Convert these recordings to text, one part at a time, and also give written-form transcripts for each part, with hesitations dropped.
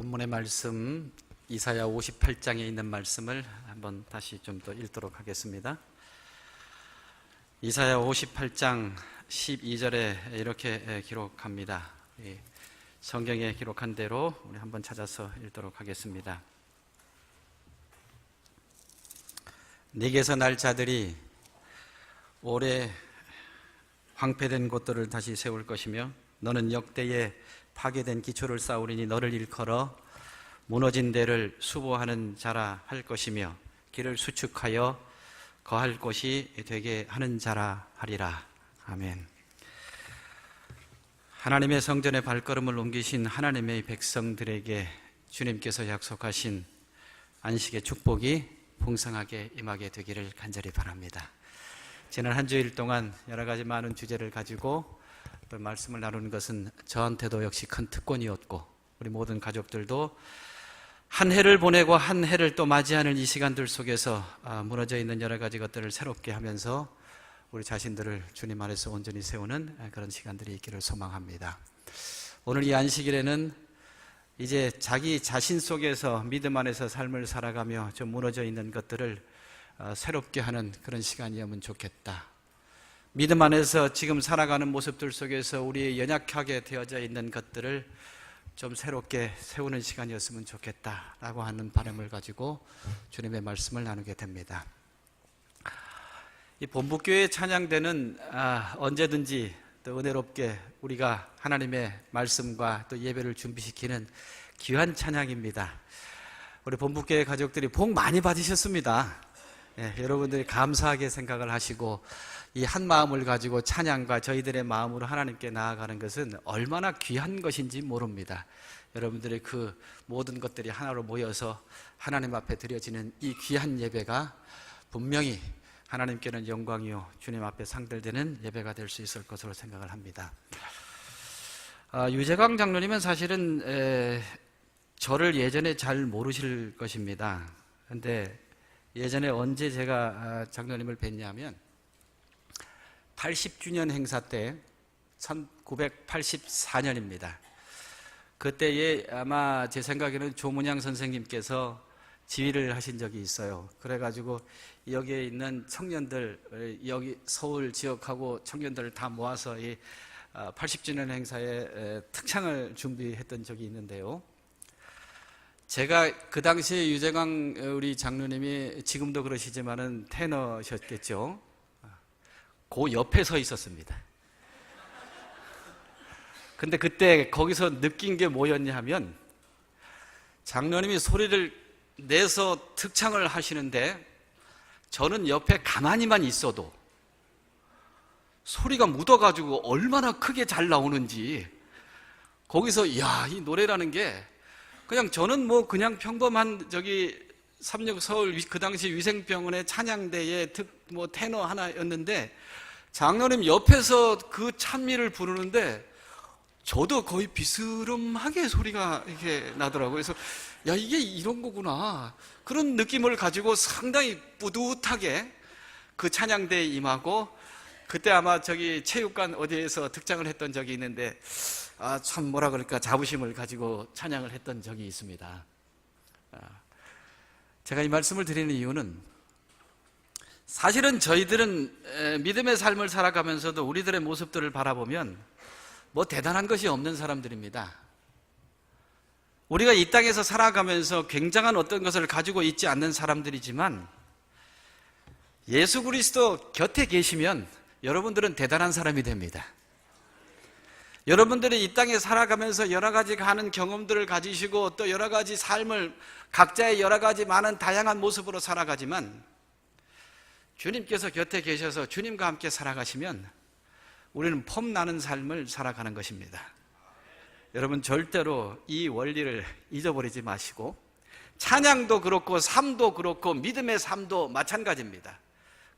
본문의 말씀 이사야 58장에 있는 말씀을 한번 다시 좀 더 읽도록 하겠습니다. 이사야 58장 12절에 이렇게 기록합니다. 성경에 기록한 대로 우리 한번 찾아서 읽도록 하겠습니다. 네게서 날 자들이 오래 황폐된 곳들을 다시 세울 것이며 너는 역대에 파괴된 기초를 쌓으리니 너를 일컬어 무너진 데를 수보하는 자라 할 것이며 길을 수축하여 거할 곳이 되게 하는 자라 하리라. 아멘. 하나님의 성전에 발걸음을 옮기신 하나님의 백성들에게 주님께서 약속하신 안식의 축복이 풍성하게 임하게 되기를 간절히 바랍니다. 지난 한 주일 동안 여러 가지 많은 주제를 가지고 또 말씀을 나누는 것은 저한테도 역시 큰 특권이었고 우리 모든 가족들도 한 해를 보내고 한 해를 또 맞이하는 이 시간들 속에서 무너져 있는 여러 가지 것들을 새롭게 하면서 우리 자신들을 주님 안에서 온전히 세우는 그런 시간들이 있기를 소망합니다. 오늘 이 안식일에는 이제 자기 자신 속에서 믿음 안에서 삶을 살아가며 좀 무너져 있는 것들을 새롭게 하는 그런 시간이었으면 좋겠다. 믿음 안에서 지금 살아가는 모습들 속에서 우리의 연약하게 되어져 있는 것들을 좀 새롭게 세우는 시간이었으면 좋겠다라고 하는 바람을 가지고 주님의 말씀을 나누게 됩니다. 이 본부교회 찬양대는 언제든지 또 은혜롭게 우리가 하나님의 말씀과 또 예배를 준비시키는 귀한 찬양입니다. 우리 본부교회 가족들이 복 많이 받으셨습니다. 여러분들이 감사하게 생각을 하시고 이 한 마음을 가지고 찬양과 저희들의 마음으로 하나님께 나아가는 것은 얼마나 귀한 것인지 모릅니다. 여러분들의 그 모든 것들이 하나로 모여서 하나님 앞에 드려지는 이 귀한 예배가 분명히 하나님께는 영광이요 주님 앞에 상달되는 예배가 될 수 있을 것으로 생각을 합니다. 유재광 장로님은 사실은 저를 예전에 잘 모르실 것입니다. 그런데 예전에 언제 제가 장로님을 뵀냐면 80주년 행사 때 1984년입니다. 그때에 아마 제 생각에는 조문양 선생님께서 지휘를 하신 적이 있어요. 그래가지고 여기에 있는 청년들, 여기 서울 지역하고 청년들을 다 모아서 이 80주년 행사에 특창을 준비했던 적이 있는데요. 제가 그 당시에 유재광 우리 장로님이 지금도 그러시지만은 테너셨겠죠. 그 옆에 서 있었습니다. 근데 그때 거기서 느낀 게 뭐였냐 하면 장로님이 소리를 내서 특창을 하시는데 저는 옆에 가만히만 있어도 소리가 묻어가지고 얼마나 크게 잘 나오는지 거기서 이야, 이 노래라는 게 그냥 저는 뭐 그냥 평범한 삼육 서울 그 당시 위생병원의 찬양대의 테너 하나였는데 장로님 옆에서 그 찬미를 부르는데 저도 거의 비스름하게 소리가 이렇게 나더라고요. 그래서 야, 이게 이런 거구나. 그런 느낌을 가지고 상당히 뿌듯하게 그 찬양대에 임하고 그때 아마 체육관 어디에서 특장을 했던 적이 있는데 참 뭐라 그럴까 자부심을 가지고 찬양을 했던 적이 있습니다. 제가 이 말씀을 드리는 이유는 사실은 저희들은 믿음의 삶을 살아가면서도 우리들의 모습들을 바라보면 뭐 대단한 것이 없는 사람들입니다. 우리가 이 땅에서 살아가면서 굉장한 어떤 것을 가지고 있지 않는 사람들이지만 예수 그리스도 곁에 계시면 여러분들은 대단한 사람이 됩니다. 여러분들이 이 땅에 살아가면서 여러 가지 하는 경험들을 가지시고 또 여러 가지 삶을 각자의 여러 가지 많은 다양한 모습으로 살아가지만 주님께서 곁에 계셔서 주님과 함께 살아가시면 우리는 폼나는 삶을 살아가는 것입니다. 여러분 절대로 이 원리를 잊어버리지 마시고 찬양도 그렇고 삶도 그렇고 믿음의 삶도 마찬가지입니다.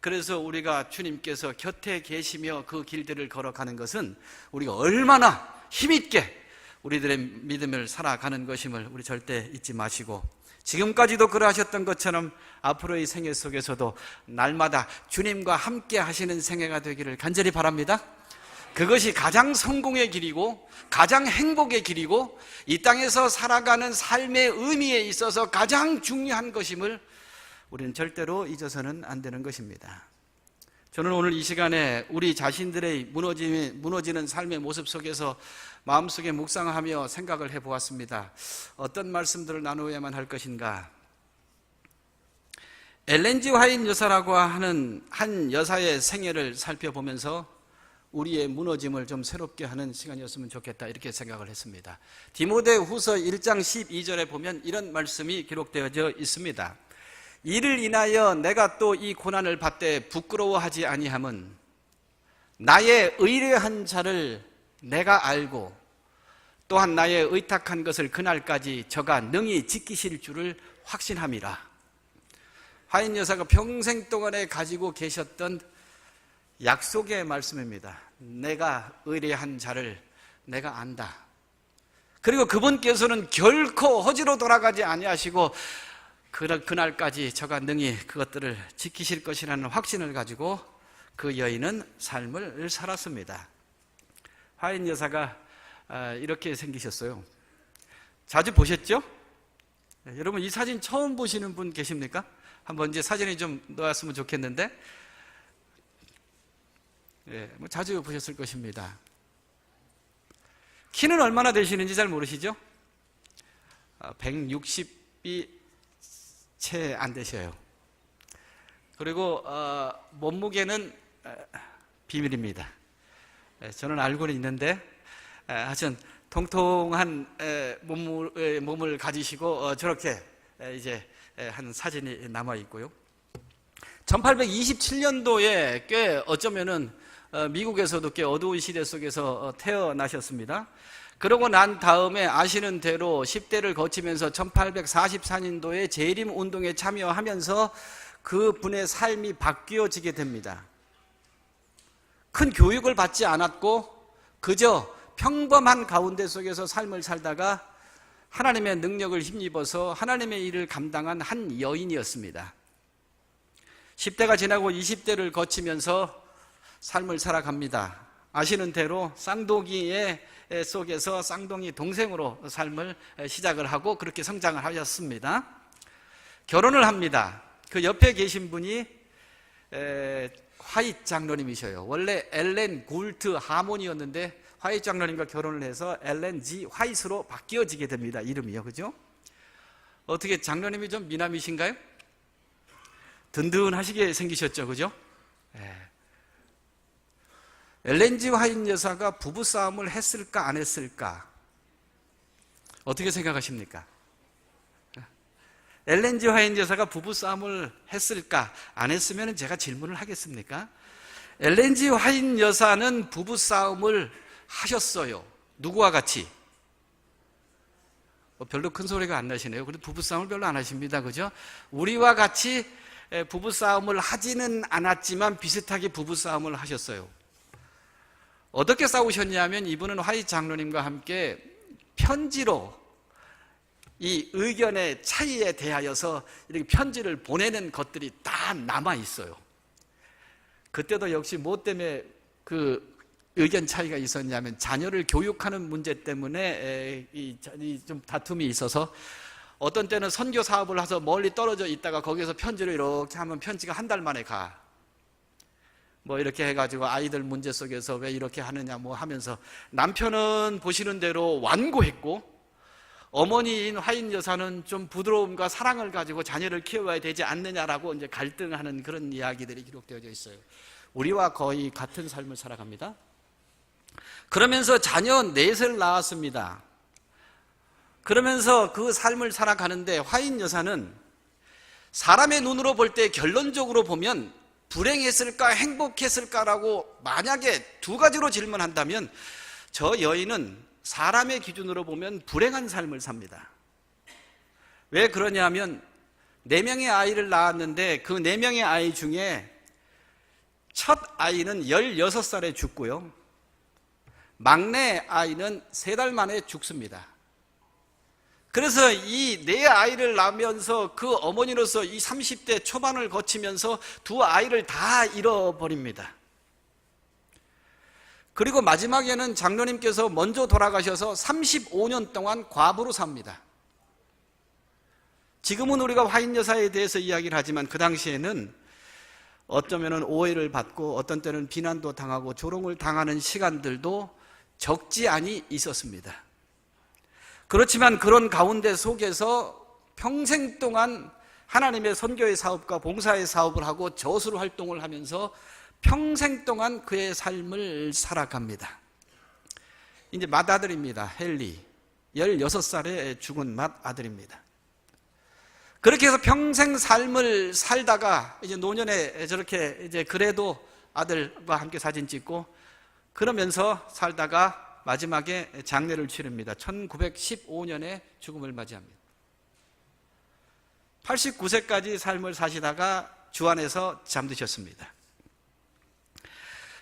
그래서 우리가 주님께서 곁에 계시며 그 길들을 걸어가는 것은 우리가 얼마나 힘있게 우리들의 믿음을 살아가는 것임을 우리 절대 잊지 마시고 지금까지도 그러하셨던 것처럼 앞으로의 생애 속에서도 날마다 주님과 함께 하시는 생애가 되기를 간절히 바랍니다. 그것이 가장 성공의 길이고 가장 행복의 길이고 이 땅에서 살아가는 삶의 의미에 있어서 가장 중요한 것임을 우리는 절대로 잊어서는 안 되는 것입니다. 저는 오늘 이 시간에 우리 자신들의 무너지는 삶의 모습 속에서 마음속에 묵상하며 생각을 해보았습니다. 어떤 말씀들을 나누어야만 할 것인가? 엘렌 G 화이트 여사라고 하는 한 여사의 생애를 살펴보면서 우리의 무너짐을 좀 새롭게 하는 시간이었으면 좋겠다, 이렇게 생각을 했습니다. 디모데후서 1장 12절에 보면 이런 말씀이 기록되어져 있습니다. 이를 인하여 내가 또 이 고난을 받되 부끄러워하지 아니함은 나의 의뢰한 자를 내가 알고 또한 나의 의탁한 것을 그날까지 저가 능히 지키실 줄을 확신함이라. 화인 여사가 평생 동안에 가지고 계셨던 약속의 말씀입니다. 내가 의뢰한 자를 내가 안다. 그리고 그분께서는 결코 허지로 돌아가지 아니하시고 그날까지 저가 능히 그것들을 지키실 것이라는 확신을 가지고 그 여인은 삶을 살았습니다. 화인 여사가 이렇게 생기셨어요. 자주 보셨죠? 여러분 이 사진 처음 보시는 분 계십니까? 한번 이제 사진이 좀 나왔으면 좋겠는데, 자주 보셨을 것입니다. 키는 얼마나 되시는지 잘 모르시죠? 160이 채 안 되셔요. 그리고 몸무게는 비밀입니다. 저는 알고는 있는데 하여튼 통통한 몸을 가지시고 저렇게 이제 한 사진이 남아 있고요. 1827년도에 꽤 어쩌면은 미국에서도 꽤 어두운 시대 속에서 태어나셨습니다. 그러고 난 다음에 아시는 대로 10대를 거치면서 1844년도에 재림 운동에 참여하면서 그 분의 삶이 바뀌어지게 됩니다. 큰 교육을 받지 않았고 그저 평범한 가운데 속에서 삶을 살다가 하나님의 능력을 힘입어서 하나님의 일을 감당한 한 여인이었습니다. 10대가 지나고 20대를 거치면서 삶을 살아갑니다. 아시는 대로 쌍둥이 속에서 쌍둥이 동생으로 삶을 시작을 하고 그렇게 성장을 하셨습니다. 결혼을 합니다. 그 옆에 계신 분이 화이트 장로님이셔요. 원래 엘렌 굴트 하몬이었는데 화이트 장로님과 결혼을 해서 엘렌 G 화이트로 바뀌어지게 됩니다. 이름이요. 그죠? 어떻게 장로님이 좀 미남이신가요? 든든하시게 생기셨죠. 그죠? 엘렌 G 화이트 여사가 부부싸움을 했을까 안 했을까? 어떻게 생각하십니까? 엘렌 G 화이트 여사가 부부싸움을 했을까 안 했으면 제가 질문을 하겠습니까? 엘렌 G 화이트 여사는 부부싸움을 하셨어요. 누구와 같이? 별로 큰 소리가 안 나시네요. 그래도 부부싸움을 별로 안 하십니다. 그죠? 우리와 같이 부부싸움을 하지는 않았지만 비슷하게 부부싸움을 하셨어요. 어떻게 싸우셨냐면 이분은 화이트 장로님과 함께 편지로 이 의견의 차이에 대하여서 이렇게 편지를 보내는 것들이 다 남아 있어요. 그때도 역시 뭐 때문에 그 의견 차이가 있었냐면 자녀를 교육하는 문제 때문에 좀 다툼이 있어서 어떤 때는 선교 사업을 해서 멀리 떨어져 있다가 거기서 편지를 이렇게 하면 편지가 한 달 만에 가. 뭐 이렇게 해가지고 아이들 문제 속에서 왜 이렇게 하느냐 뭐 하면서 남편은 보시는 대로 완고했고 어머니인 화인 여사는 좀 부드러움과 사랑을 가지고 자녀를 키워야 되지 않느냐라고 이제 갈등하는 그런 이야기들이 기록되어져 있어요. 우리와 거의 같은 삶을 살아갑니다. 그러면서 자녀 넷을 낳았습니다. 그러면서 그 삶을 살아가는데 화인 여사는 사람의 눈으로 볼 때 결론적으로 보면 불행했을까 행복했을까라고 만약에 두 가지로 질문한다면 저 여인은 사람의 기준으로 보면 불행한 삶을 삽니다. 왜 그러냐면 4명의 아이를 낳았는데 그 4명의 아이 중에 첫 아이는 16살에 죽고요. 막내 아이는 3달 만에 죽습니다. 그래서 이 4아이를 낳으면서 그 어머니로서 이 30대 초반을 거치면서 2아이를 다 잃어버립니다. 그리고 마지막에는 장로님께서 먼저 돌아가셔서 35년 동안 과부로 삽니다. 지금은 우리가 화인 여사에 대해서 이야기를 하지만 그 당시에는 어쩌면 오해를 받고 어떤 때는 비난도 당하고 조롱을 당하는 시간들도 적지 않이 있었습니다. 그렇지만 그런 가운데 속에서 평생 동안 하나님의 선교의 사업과 봉사의 사업을 하고 저수로 활동을 하면서 평생 동안 그의 삶을 살아갑니다. 이제 맏아들입니다. 헨리. 16살에 죽은 맏아들입니다. 그렇게 해서 평생 삶을 살다가 이제 노년에 저렇게 이제 그래도 아들과 함께 사진 찍고 그러면서 살다가 마지막에 장례를 치릅니다. 1915년에 죽음을 맞이합니다. 89세까지 삶을 사시다가 주안에서 잠드셨습니다.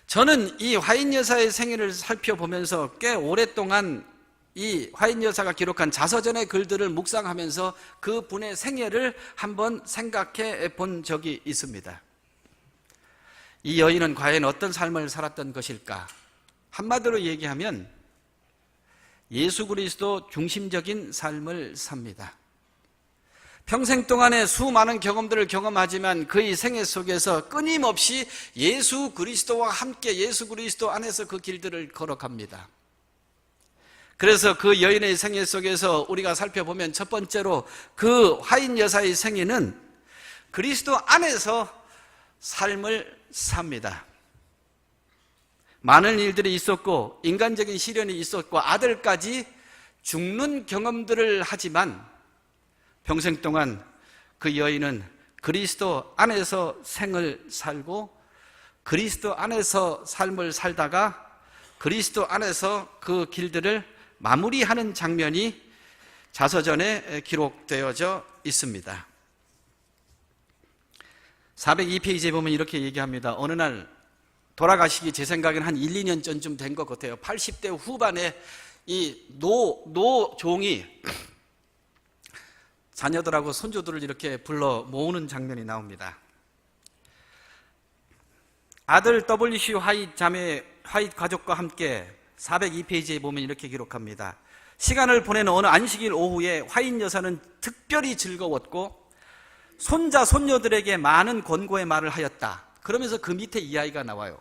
저는 이 화인 여사의 생애를 살펴보면서 꽤 오랫동안 이 화인 여사가 기록한 자서전의 글들을 묵상하면서 그 분의 생애를 한번 생각해 본 적이 있습니다. 이 여인은 과연 어떤 삶을 살았던 것일까? 한마디로 얘기하면 예수 그리스도 중심적인 삶을 삽니다. 평생 동안에 수많은 경험들을 경험하지만 그의 생애 속에서 끊임없이 예수 그리스도와 함께 예수 그리스도 안에서 그 길들을 걸어갑니다. 그래서 그 여인의 생애 속에서 우리가 살펴보면 첫 번째로 그 화인 여사의 생애는 그리스도 안에서 삶을 삽니다. 많은 일들이 있었고 인간적인 시련이 있었고 아들까지 죽는 경험들을 하지만 평생 동안 그 여인은 그리스도 안에서 생을 살고 그리스도 안에서 삶을 살다가 그리스도 안에서 그 길들을 마무리하는 장면이 자서전에 기록되어져 있습니다. 402페이지에 보면 이렇게 얘기합니다. 어느 날 돌아가시기 제 생각에는 한 1, 2년 전쯤 된 것 같아요. 80대 후반에 이 노종이 자녀들하고 손주들을 이렇게 불러 모으는 장면이 나옵니다. 아들 WC 화이트 자매 화이트 가족과 함께 402페이지에 보면 이렇게 기록합니다. 시간을 보내는 어느 안식일 오후에 화인 여사는 특별히 즐거웠고 손자 손녀들에게 많은 권고의 말을 하였다. 그러면서 그 밑에 이야기가 나와요.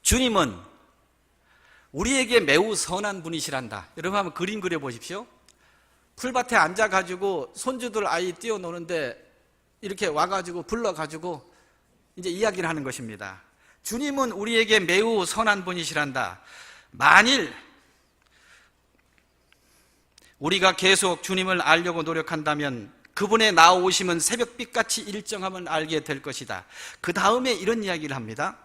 주님은 우리에게 매우 선한 분이시란다. 여러분 한번 그림 그려보십시오. 풀밭에 앉아가지고 손주들 아이 뛰어노는데 이렇게 와가지고 불러가지고 이제 이야기를 하는 것입니다. 주님은 우리에게 매우 선한 분이시란다. 만일 우리가 계속 주님을 알려고 노력한다면 그분의 나오심은 새벽빛같이 일정함을 알게 될 것이다. 그 다음에 이런 이야기를 합니다.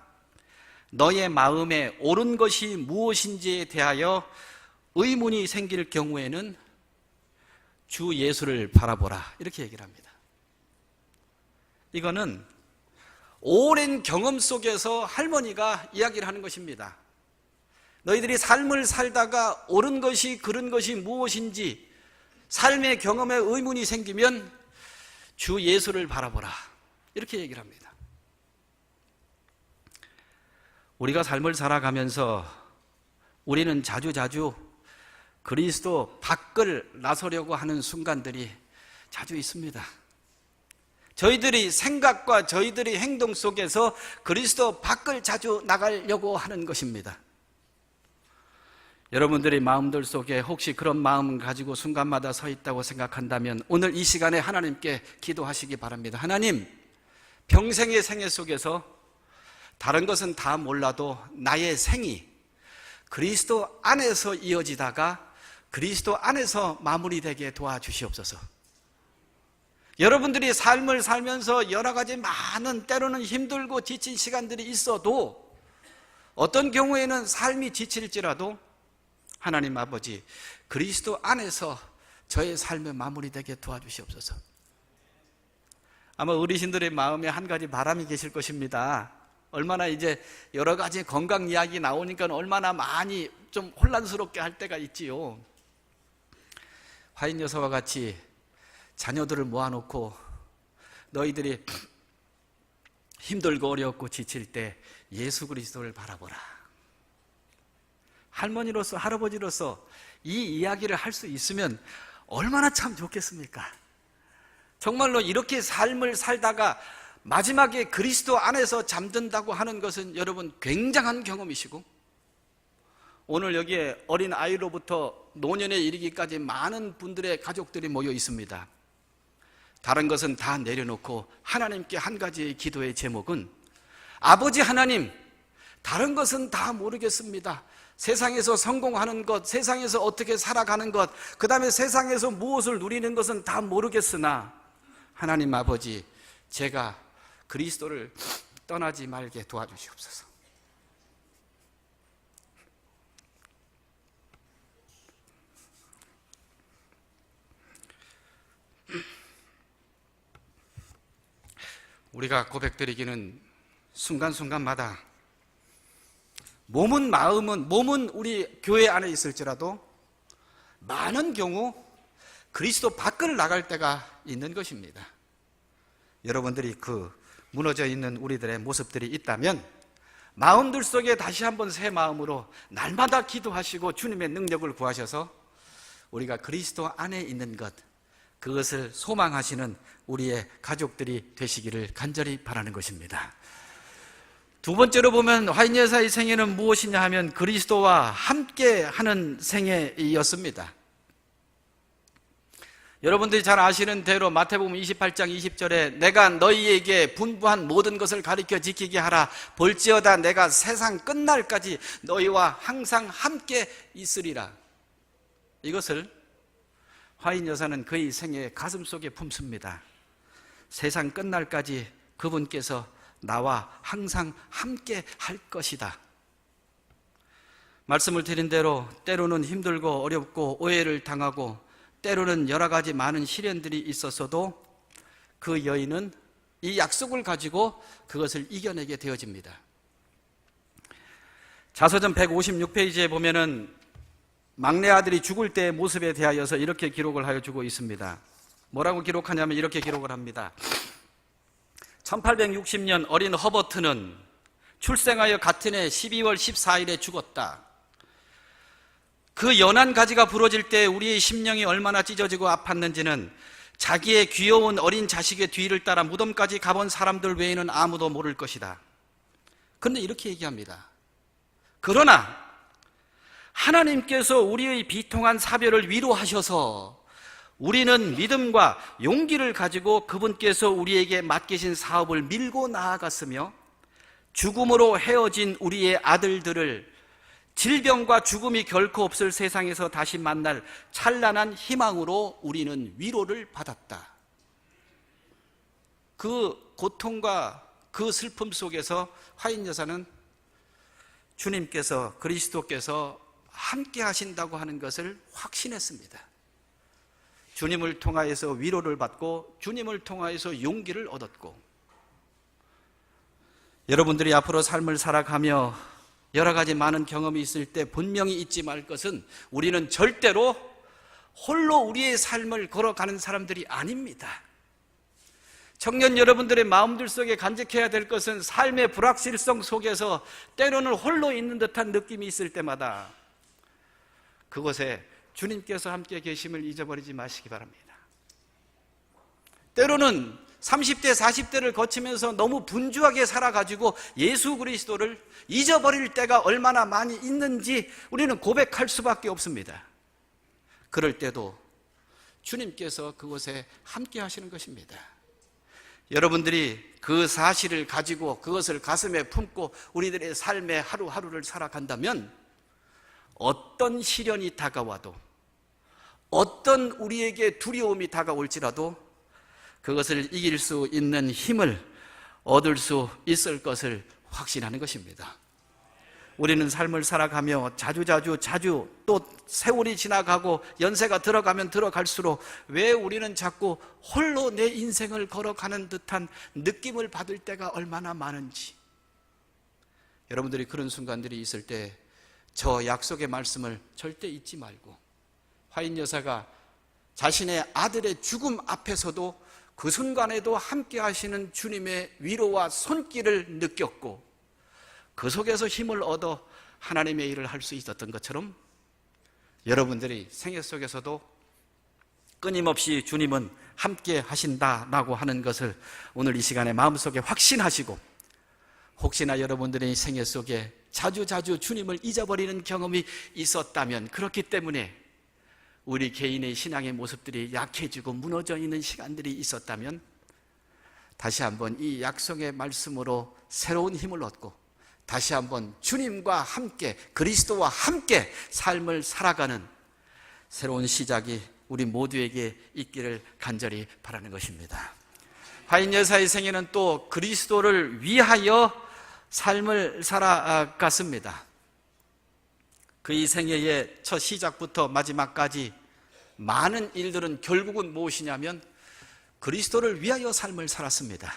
너의 마음에 옳은 것이 무엇인지에 대하여 의문이 생길 경우에는 주 예수를 바라보라. 이렇게 얘기를 합니다. 이거는 오랜 경험 속에서 할머니가 이야기를 하는 것입니다. 너희들이 삶을 살다가 옳은 것이 그른 것이 무엇인지 삶의 경험에 의문이 생기면 주 예수를 바라보라. 이렇게 얘기를 합니다. 우리가 삶을 살아가면서 우리는 자주자주 그리스도 밖을 나서려고 하는 순간들이 자주 있습니다. 저희들이 생각과 저희들이 행동 속에서 그리스도 밖을 자주 나가려고 하는 것입니다. 여러분들의 마음들 속에 혹시 그런 마음을 가지고 순간마다 서 있다고 생각한다면 오늘 이 시간에 하나님께 기도하시기 바랍니다. 하나님, 평생의 생애 속에서 다른 것은 다 몰라도 나의 생이 그리스도 안에서 이어지다가 그리스도 안에서 마무리되게 도와주시옵소서. 여러분들이 삶을 살면서 여러 가지 많은 때로는 힘들고 지친 시간들이 있어도 어떤 경우에는 삶이 지칠지라도 하나님 아버지 그리스도 안에서 저의 삶의 마무리되게 도와주시옵소서. 아마 어르신들의 마음에 한 가지 바람이 계실 것입니다. 얼마나 이제 여러 가지 건강 이야기 나오니까 얼마나 많이 좀 혼란스럽게 할 때가 있지요. 화인 여사와 같이 자녀들을 모아놓고 너희들이 힘들고 어렵고 지칠 때 예수 그리스도를 바라보라. 할머니로서 할아버지로서 이 이야기를 할 수 있으면 얼마나 참 좋겠습니까? 정말로 이렇게 삶을 살다가 마지막에 그리스도 안에서 잠든다고 하는 것은 여러분 굉장한 경험이시고, 오늘 여기에 어린 아이로부터 노년에 이르기까지 많은 분들의 가족들이 모여 있습니다. 다른 것은 다 내려놓고 하나님께 한 가지의 기도의 제목은, 아버지 하나님, 다른 것은 다 모르겠습니다. 세상에서 성공하는 것, 세상에서 어떻게 살아가는 것, 그 다음에 세상에서 무엇을 누리는 것은 다 모르겠으나 하나님 아버지, 제가 그리스도를 떠나지 말게 도와주시옵소서. 우리가 고백드리기는 순간순간마다 몸은 우리 교회 안에 있을지라도 많은 경우 그리스도 밖을 나갈 때가 있는 것입니다. 여러분들이 그 무너져 있는 우리들의 모습들이 있다면 마음들 속에 다시 한번 새 마음으로 날마다 기도하시고 주님의 능력을 구하셔서 우리가 그리스도 안에 있는 것, 그것을 소망하시는 우리의 가족들이 되시기를 간절히 바라는 것입니다. 두 번째로 보면 화인 여사의 생애는 무엇이냐 하면 그리스도와 함께 하는 생애였습니다. 여러분들이 잘 아시는 대로 마태복음 28장 20절에 내가 너희에게 분부한 모든 것을 가르쳐 지키게 하라. 볼지어다 내가 세상 끝날까지 너희와 항상 함께 있으리라. 이것을 화인 여사는 그의 생애 가슴속에 품습니다. 세상 끝날까지 그분께서 나와 항상 함께 할 것이다. 말씀을 드린 대로 때로는 힘들고 어렵고 오해를 당하고 때로는 여러 가지 많은 시련들이 있었어도 그 여인은 이 약속을 가지고 그것을 이겨내게 되어집니다. 자서전 156페이지에 보면은 막내 아들이 죽을 때의 모습에 대하여서 이렇게 기록을 하여 주고 있습니다. 뭐라고 기록하냐면 이렇게 기록을 합니다. 1860년 어린 허버트는 출생하여 같은 해 12월 14일에 죽었다. 그 연한 가지가 부러질 때 우리의 심령이 얼마나 찢어지고 아팠는지는 자기의 귀여운 어린 자식의 뒤를 따라 무덤까지 가본 사람들 외에는 아무도 모를 것이다. 그런데 이렇게 얘기합니다. 그러나 하나님께서 우리의 비통한 사별을 위로하셔서 우리는 믿음과 용기를 가지고 그분께서 우리에게 맡기신 사업을 밀고 나아갔으며 죽음으로 헤어진 우리의 아들들을 질병과 죽음이 결코 없을 세상에서 다시 만날 찬란한 희망으로 우리는 위로를 받았다. 그 고통과 그 슬픔 속에서 화인 여사는 주님께서, 그리스도께서 함께 하신다고 하는 것을 확신했습니다. 주님을 통하여서 위로를 받고 주님을 통하여서 용기를 얻었고, 여러분들이 앞으로 삶을 살아가며 여러 가지 많은 경험이 있을 때 분명히 잊지 말 것은 우리는 절대로 홀로 우리의 삶을 걸어가는 사람들이 아닙니다. 청년 여러분들의 마음들 속에 간직해야 될 것은 삶의 불확실성 속에서 때로는 홀로 있는 듯한 느낌이 있을 때마다 그곳에 주님께서 함께 계심을 잊어버리지 마시기 바랍니다. 때로는 30대, 40대를 거치면서 너무 분주하게 살아가지고 예수 그리스도를 잊어버릴 때가 얼마나 많이 있는지 우리는 고백할 수밖에 없습니다. 그럴 때도 주님께서 그곳에 함께 하시는 것입니다. 여러분들이 그 사실을 가지고 그것을 가슴에 품고 우리들의 삶의 하루하루를 살아간다면 어떤 시련이 다가와도, 어떤 우리에게 두려움이 다가올지라도 그것을 이길 수 있는 힘을 얻을 수 있을 것을 확신하는 것입니다. 우리는 삶을 살아가며 자주 또 세월이 지나가고 연세가 들어가면 들어갈수록 왜 우리는 자꾸 홀로 내 인생을 걸어가는 듯한 느낌을 받을 때가 얼마나 많은지, 여러분들이 그런 순간들이 있을 때 저 약속의 말씀을 절대 잊지 말고, 화인 여사가 자신의 아들의 죽음 앞에서도 그 순간에도 함께 하시는 주님의 위로와 손길을 느꼈고, 그 속에서 힘을 얻어 하나님의 일을 할 수 있었던 것처럼 여러분들이 생애 속에서도 끊임없이 주님은 함께 하신다라고 하는 것을 오늘 이 시간에 마음속에 확신하시고, 혹시나 여러분들의 생애 속에 자주자주 주님을 잊어버리는 경험이 있었다면, 그렇기 때문에 우리 개인의 신앙의 모습들이 약해지고 무너져 있는 시간들이 있었다면, 다시 한번 이 약속의 말씀으로 새로운 힘을 얻고 다시 한번 주님과 함께, 그리스도와 함께 삶을 살아가는 새로운 시작이 우리 모두에게 있기를 간절히 바라는 것입니다. 화인 여사의 생애는 또 그리스도를 위하여 삶을 살아갔습니다. 그의 생애의 첫 시작부터 마지막까지 많은 일들은 결국은 무엇이냐면 그리스도를 위하여 삶을 살았습니다.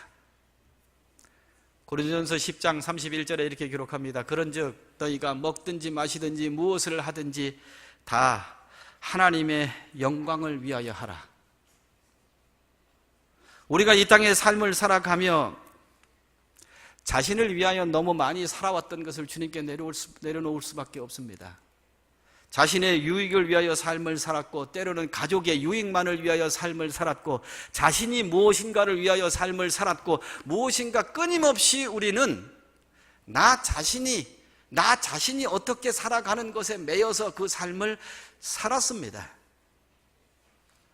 고린도전서 10장 31절에 이렇게 기록합니다. 그런즉 너희가 먹든지 마시든지 무엇을 하든지 다 하나님의 영광을 위하여 하라. 우리가 이 땅의 삶을 살아가며 자신을 위하여 너무 많이 살아왔던 것을 주님께 내려놓을 수밖에 없습니다. 자신의 유익을 위하여 삶을 살았고, 때로는 가족의 유익만을 위하여 삶을 살았고, 자신이 무엇인가를 위하여 삶을 살았고, 무엇인가 끊임없이 우리는 나 자신이 어떻게 살아가는 것에 매여서 그 삶을 살았습니다.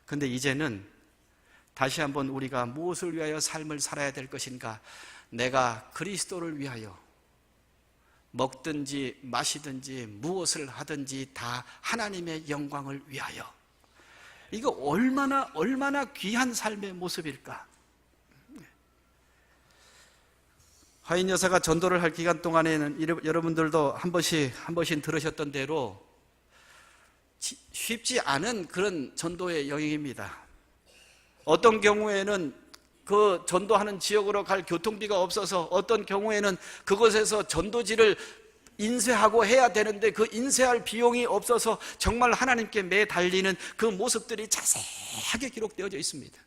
그런데 이제는 다시 한번 우리가 무엇을 위하여 삶을 살아야 될 것인가? 내가 그리스도를 위하여 먹든지 마시든지 무엇을 하든지 다 하나님의 영광을 위하여. 이거 얼마나 귀한 삶의 모습일까? 화인 여사가 전도를 할 기간 동안에는 여러분들도 한 번씩 들으셨던 대로 쉽지 않은 그런 전도의 여행입니다. 어떤 경우에는 그 전도하는 지역으로 갈 교통비가 없어서, 어떤 경우에는 그곳에서 전도지를 인쇄하고 해야 되는데 그 인쇄할 비용이 없어서 정말 하나님께 매달리는 그 모습들이 자세하게 기록되어져 있습니다.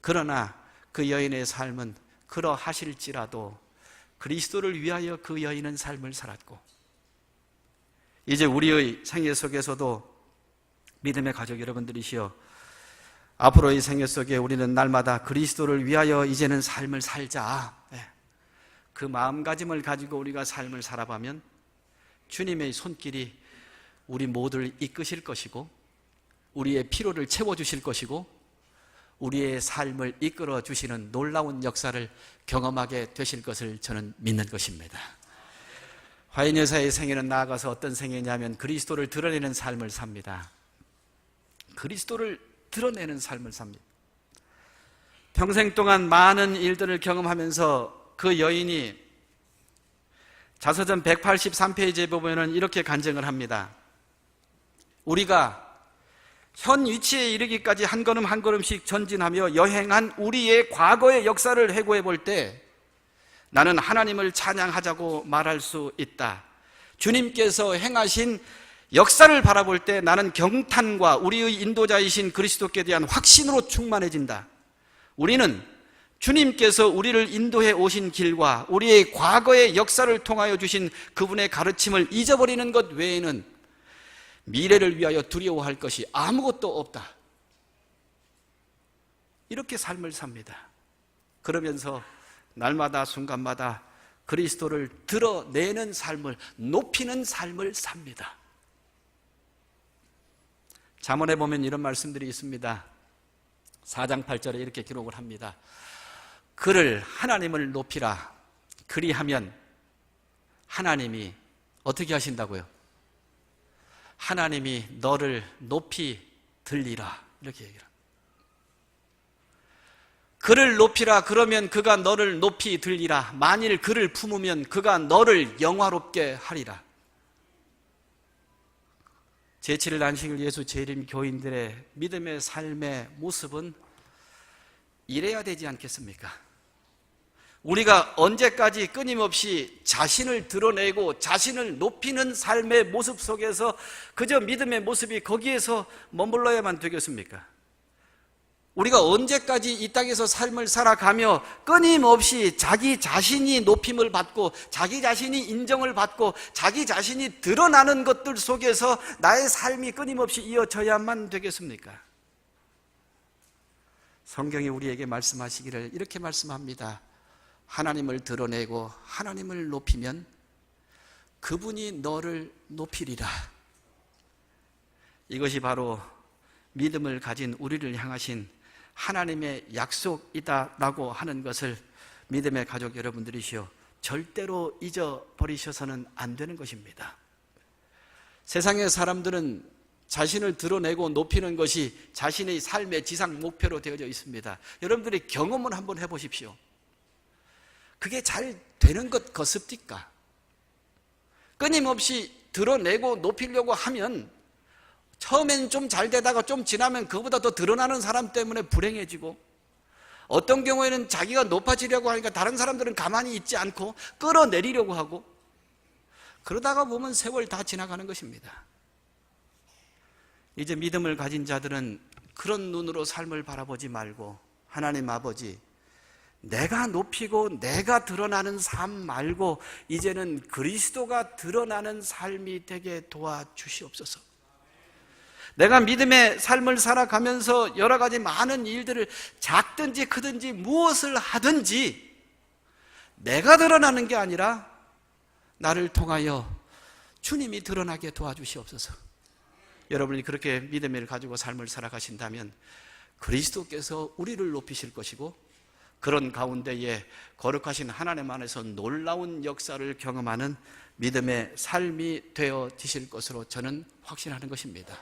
그러나 그 여인의 삶은 그러하실지라도 그리스도를 위하여 그 여인은 삶을 살았고, 이제 우리의 생애 속에서도 믿음의 가족 여러분들이시여, 앞으로의 생애 속에 우리는 날마다 그리스도를 위하여 이제는 삶을 살자, 그 마음가짐을 가지고 우리가 삶을 살아가면 주님의 손길이 우리 모두를 이끄실 것이고, 우리의 필요를 채워주실 것이고, 우리의 삶을 이끌어 주시는 놀라운 역사를 경험하게 되실 것을 저는 믿는 것입니다. 화인 여사의 생애는 나아가서 어떤 생애냐면 그리스도를 드러내는 삶을 삽니다. 그리스도를 드러내는 삶을 삽니다. 평생 동안 많은 일들을 경험하면서 그 여인이 자서전 183페이지에 보면 이렇게 간증을 합니다. 우리가 현 위치에 이르기까지 한 걸음 한 걸음씩 전진하며 여행한 우리의 과거의 역사를 회고해 볼 때 나는 하나님을 찬양하자고 말할 수 있다. 주님께서 행하신 역사를 바라볼 때 나는 경탄과 우리의 인도자이신 그리스도께 대한 확신으로 충만해진다. 우리는 주님께서 우리를 인도해 오신 길과 우리의 과거의 역사를 통하여 주신 그분의 가르침을 잊어버리는 것 외에는 미래를 위하여 두려워할 것이 아무것도 없다. 이렇게 삶을 삽니다. 그러면서 날마다 순간마다 그리스도를 드러내는 삶을, 높이는 삶을 삽니다. 잠언에 보면 이런 말씀들이 있습니다. 4장 8절에 이렇게 기록을 합니다. 그를, 하나님을 높이라. 그리하면 하나님이 어떻게 하신다고요? 하나님이 너를 높이 들리라. 이렇게 얘기를 합니다. 그를 높이라. 그러면 그가 너를 높이 들리라. 만일 그를 품으면 그가 너를 영화롭게 하리라. 제7일 안식일 예수 재림 교인들의 믿음의 삶의 모습은 이래야 되지 않겠습니까? 우리가 언제까지 끊임없이 자신을 드러내고 자신을 높이는 삶의 모습 속에서 그저 믿음의 모습이 거기에서 머물러야만 되겠습니까? 우리가 언제까지 이 땅에서 삶을 살아가며 끊임없이 자기 자신이 높임을 받고 자기 자신이 인정을 받고 자기 자신이 드러나는 것들 속에서 나의 삶이 끊임없이 이어져야만 되겠습니까? 성경이 우리에게 말씀하시기를 이렇게 말씀합니다. 하나님을 드러내고 하나님을 높이면 그분이 너를 높이리라. 이것이 바로 믿음을 가진 우리를 향하신 하나님의 약속이다라고 하는 것을 믿음의 가족 여러분들이시여 절대로 잊어버리셔서는 안 되는 것입니다. 세상의 사람들은 자신을 드러내고 높이는 것이 자신의 삶의 지상 목표로 되어져 있습니다. 여러분들이 경험을 한번 해보십시오. 그게 잘 되는 것 같습니까? 끊임없이 드러내고 높이려고 하면 처음엔 좀 잘 되다가 좀 지나면 그보다 더 드러나는 사람 때문에 불행해지고, 어떤 경우에는 자기가 높아지려고 하니까 다른 사람들은 가만히 있지 않고 끌어내리려고 하고, 그러다가 보면 세월 다 지나가는 것입니다. 이제 믿음을 가진 자들은 그런 눈으로 삶을 바라보지 말고 하나님 아버지, 내가 높이고 내가 드러나는 삶 말고 이제는 그리스도가 드러나는 삶이 되게 도와주시옵소서. 내가 믿음의 삶을 살아가면서 여러 가지 많은 일들을 작든지 크든지 무엇을 하든지 내가 드러나는 게 아니라 나를 통하여 주님이 드러나게 도와주시옵소서. 여러분이 그렇게 믿음을 가지고 삶을 살아가신다면 그리스도께서 우리를 높이실 것이고, 그런 가운데에 거룩하신 하나님 안에서 놀라운 역사를 경험하는 믿음의 삶이 되어지실 것으로 저는 확신하는 것입니다.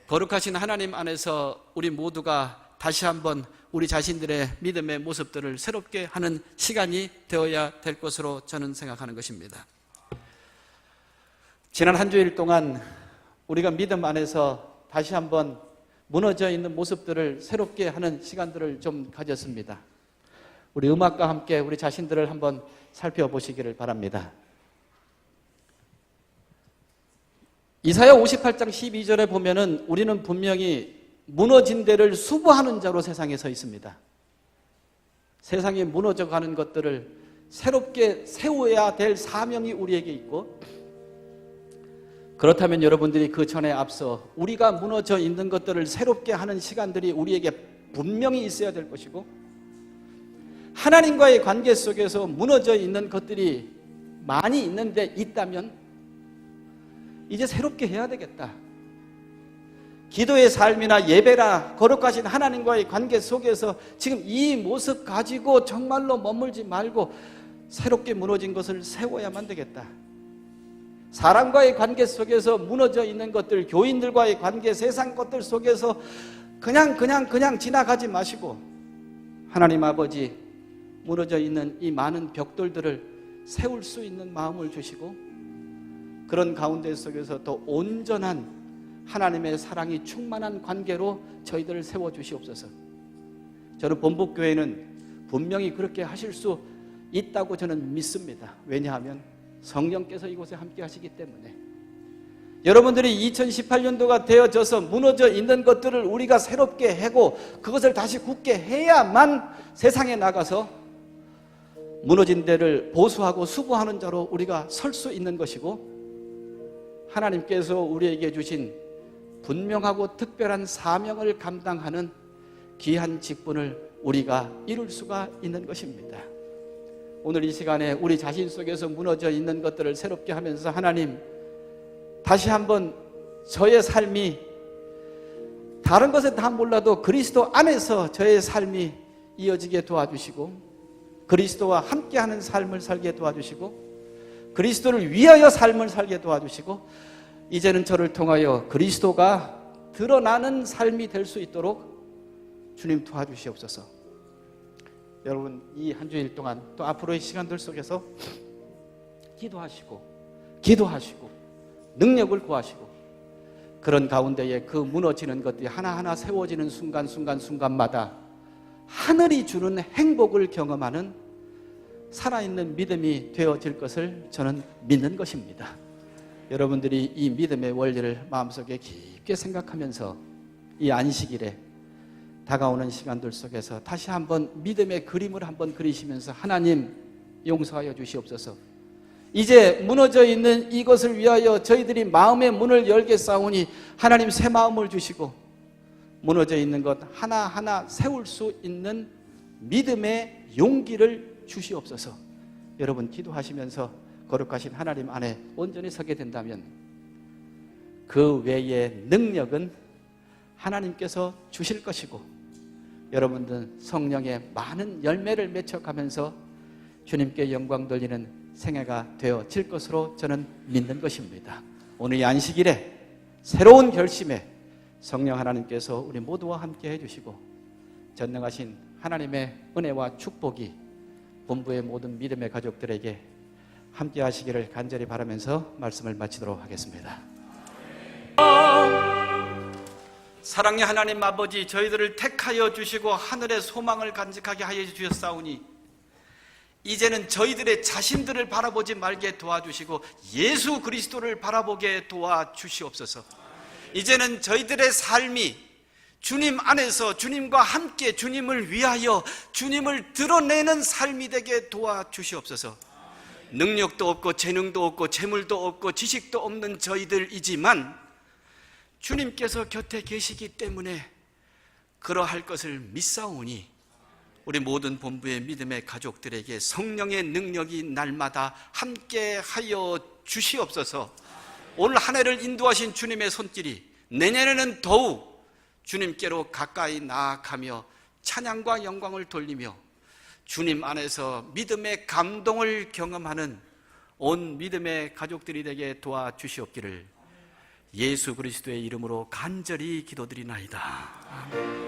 거룩하신 하나님 안에서 우리 모두가 다시 한번 우리 자신들의 믿음의 모습들을 새롭게 하는 시간이 되어야 될 것으로 저는 생각하는 것입니다. 지난 한 주일 동안 우리가 믿음 안에서 다시 한번 무너져 있는 모습들을 새롭게 하는 시간들을 좀 가졌습니다. 우리 음악과 함께 우리 자신들을 한번 살펴보시기를 바랍니다. 이사야 58장 12절에 보면은 우리는 분명히 무너진 데를 수부하는 자로 세상에 서 있습니다. 세상에 무너져가는 것들을 새롭게 세워야 될 사명이 우리에게 있고, 그렇다면 여러분들이 그 전에 앞서 우리가 무너져 있는 것들을 새롭게 하는 시간들이 우리에게 분명히 있어야 될 것이고, 하나님과의 관계 속에서 무너져 있는 것들이 많이 있는데 있다면 이제 새롭게 해야 되겠다. 기도의 삶이나 예배나 거룩하신 하나님과의 관계 속에서 지금 이 모습 가지고 정말로 머물지 말고 새롭게 무너진 것을 세워야만 되겠다. 사람과의 관계 속에서 무너져 있는 것들, 교인들과의 관계, 세상 것들 속에서 그냥 지나가지 마시고 하나님 아버지, 무너져 있는 이 많은 벽돌들을 세울 수 있는 마음을 주시고, 그런 가운데 속에서 더 온전한 하나님의 사랑이 충만한 관계로 저희들을 세워주시옵소서. 저는 본부교회는 분명히 그렇게 하실 수 있다고 저는 믿습니다. 왜냐하면 성령께서 이곳에 함께 하시기 때문에. 여러분들이 2018년도가 되어져서 무너져 있는 것들을 우리가 새롭게 하고 그것을 다시 굳게 해야만 세상에 나가서 무너진 데를 보수하고 수부하는 자로 우리가 설 수 있는 것이고, 하나님께서 우리에게 주신 분명하고 특별한 사명을 감당하는 귀한 직분을 우리가 이룰 수가 있는 것입니다. 오늘 이 시간에 우리 자신 속에서 무너져 있는 것들을 새롭게 하면서 하나님, 다시 한번 저의 삶이 다른 것에 다 몰라도 그리스도 안에서 저의 삶이 이어지게 도와주시고, 그리스도와 함께하는 삶을 살게 도와주시고, 그리스도를 위하여 삶을 살게 도와주시고, 이제는 저를 통하여 그리스도가 드러나는 삶이 될 수 있도록 주님 도와주시옵소서. 여러분, 이 한 주일 동안 또 앞으로의 시간들 속에서 기도하시고 능력을 구하시고, 그런 가운데에 그 무너지는 것들이 하나하나 세워지는 순간마다 하늘이 주는 행복을 경험하는 살아있는 믿음이 되어질 것을 저는 믿는 것입니다. 여러분들이 이 믿음의 원리를 마음속에 깊게 생각하면서 이 안식일에 다가오는 시간들 속에서 다시 한번 믿음의 그림을 한번 그리시면서 하나님 용서하여 주시옵소서. 이제 무너져 있는 이것을 위하여 저희들이 마음의 문을 열겠사오니 하나님 새 마음을 주시고 무너져 있는 것 하나하나 세울 수 있는 믿음의 용기를 주시옵소서. 여러분 기도하시면서 거룩하신 하나님 안에 온전히 서게 된다면 그 외의 능력은 하나님께서 주실 것이고 여러분들 성령의 많은 열매를 맺혀가면서 주님께 영광 돌리는 생애가 되어질 것으로 저는 믿는 것입니다. 오늘 이 안식일에 새로운 결심에 성령 하나님께서 우리 모두와 함께 해주시고 전능하신 하나님의 은혜와 축복이 본부의 모든 믿음의 가족들에게 함께 하시기를 간절히 바라면서 말씀을 마치도록 하겠습니다. 사랑의 하나님 아버지, 저희들을 택하여 주시고 하늘의 소망을 간직하게 하여 주셨사오니 이제는 저희들의 자신들을 바라보지 말게 도와주시고 예수 그리스도를 바라보게 도와주시옵소서. 이제는 저희들의 삶이 주님 안에서 주님과 함께 주님을 위하여 주님을 드러내는 삶이 되게 도와주시옵소서. 능력도 없고 재능도 없고 재물도 없고 지식도 없는 저희들이지만 주님께서 곁에 계시기 때문에 그러할 것을 믿사오니 우리 모든 본부의 믿음의 가족들에게 성령의 능력이 날마다 함께하여 주시옵소서. 오늘 한 해를 인도하신 주님의 손길이 내년에는 더욱 주님께로 가까이 나아가며 찬양과 영광을 돌리며 주님 안에서 믿음의 감동을 경험하는 온 믿음의 가족들이 되게 도와주시옵기를 예수 그리스도의 이름으로 간절히 기도드리나이다. 아멘.